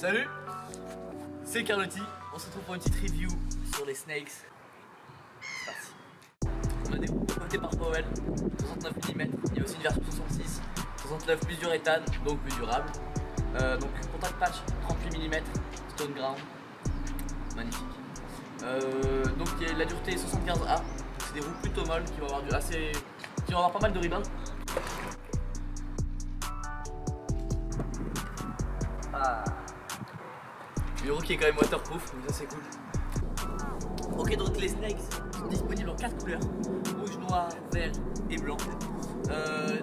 Salut, c'est Carlotti, on se retrouve pour une petite review sur les Snakes. C'est parti. On a des roues cotées par Powell, 69 mm, il y a aussi une version 66, 69 plus uréthane, donc plus durable. Donc contact patch 38 mm, stone ground, magnifique. Donc la dureté est 75A, c'est des roues plutôt molles qui vont avoir pas mal de rebound. Le roue qui est quand même waterproof, donc ça c'est cool. Ok, donc les Snakes sont disponibles en 4 couleurs, rouge, noir, vert et blanc.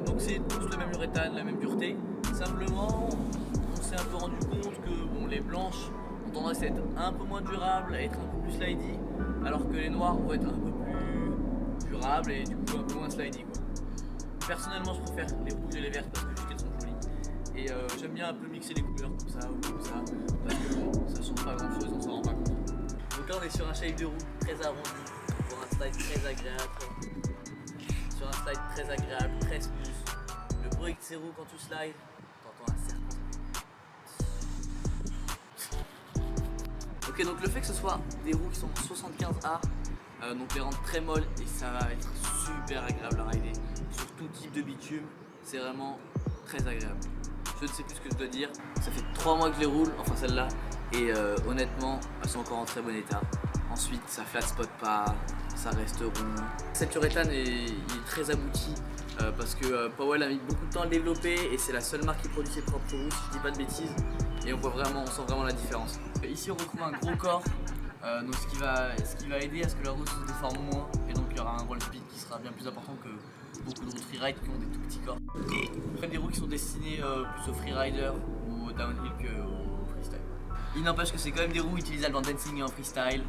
Donc c'est tous le même uréthane, la même dureté. Simplement, on s'est un peu rendu compte que bon, les blanches ont tendance à être un peu moins durables, à être un peu plus slidey, alors que les noirs vont être un peu plus durables et du coup un peu moins slidey, quoi. Personnellement, je préfère les rouges et les verts parce que je trouve qu'elles sont jolies. Et j'aime bien un peu mixer les couleurs comme ça ou comme ça, parce que bon, ça change pas grand chose, on s'en rend pas compte. Donc là on est sur un shape de roue très arrondi, pour un slide très agréable. Sur un slide très agréable, très smooth. Le bruit de ces roues quand tu slides, t'entends un serpent. Ok, donc le fait que ce soit des roues qui sont 75A, donc les rendre très molles et ça va être super agréable à rider. Sur tout type de bitume, c'est vraiment très agréable. Je ne sais plus ce que je dois dire, ça fait 3 mois que je les roule, enfin celle-là, et honnêtement, elles sont encore en très bon état. Ensuite, ça flat spot pas, ça reste rond. Cet uréthane est très abouti parce que Powell a mis beaucoup de temps à le développer et c'est la seule marque qui produit ses propres roues, si je dis pas de bêtises, et on sent vraiment la différence. Ici on retrouve un gros corps, donc ce qui va aider à ce que la roue se déforme moins, et donc il y aura un roll speed qui sera bien plus important que beaucoup de roues freeride qui ont des tout petits corps. Après des roues qui sont destinées plus aux freerider ou au downhill qu'au freestyle. Il n'empêche que c'est quand même des roues utilisables en dancing et en freestyle.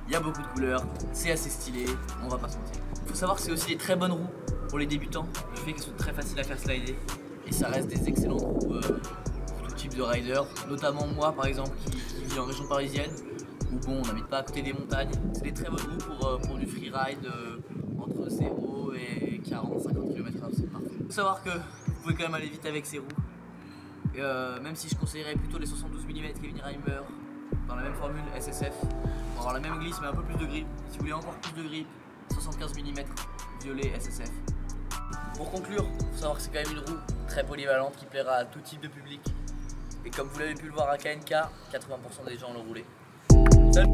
Il y a beaucoup de couleurs, c'est assez stylé, on va pas se mentir. Il faut savoir que c'est aussi des très bonnes roues pour les débutants, le fait qu'elles sont très faciles à faire slider. Et ça reste des excellentes roues pour tout type de rider, notamment moi par exemple qui vis en région parisienne, où bon on n'habite pas à côté des montagnes. C'est des très bonnes roues pour du freeride entre 0 et 40-50 km/h, c'est parfait. Il faut savoir que vous pouvez quand même aller vite avec ces roues. Et même si je conseillerais plutôt les 72 mm Kevin Reimer dans la même formule SSF pour avoir la même glisse mais un peu plus de grip. Si vous voulez encore plus de grip, 75 mm violet SSF. Pour conclure, il faut savoir que c'est quand même une roue très polyvalente qui plaira à tout type de public. Et comme vous l'avez pu le voir à KNK, 80% des gens l'ont roulé. Salut!